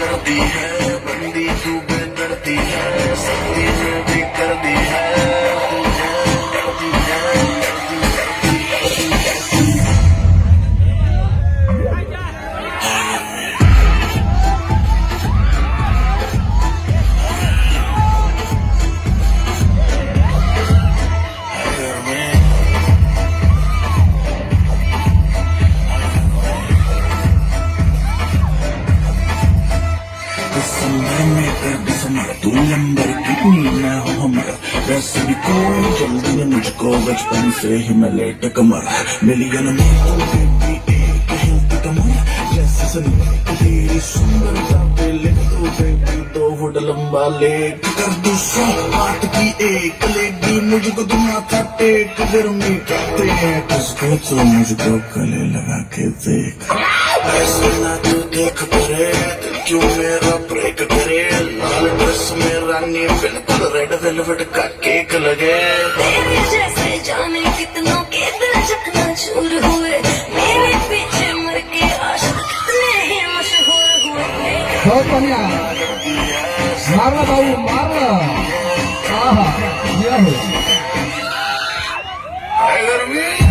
करती है बंदी तू बेदर्दी है सभी में भी कर दी है तू नंबर कितनी मैं हूँ हमारा वैसे भी कोई जल्दी न मुझको बचपन से ही मैं लेट कमर मिलियन में तू बेबी एक हिलती कमर जैसे सनमाइका तेरी सुंदरता पे लिख दो बेबी 2 फुट लंबा लेट कर दो 100 हाथ की एक लेगी मुझको तुम माथा टेक गर्मी कहते हैं किसको तो मुझको गले लगा के देख ऐसे ना तू देख परे क्यों मेरा ब्रेक करे लाल ड्रेस में रानी बिल्कुल रेड वेलवेट का केक लगे तेरे जैसे जाने कितनों के दिल चकना चूर हुए मेरे पीछे मर के आशिक कितने ही मशहूर हुए बहुत बढ़िया मारना बाबू मारना हाँ हाँ ये हो गर्मी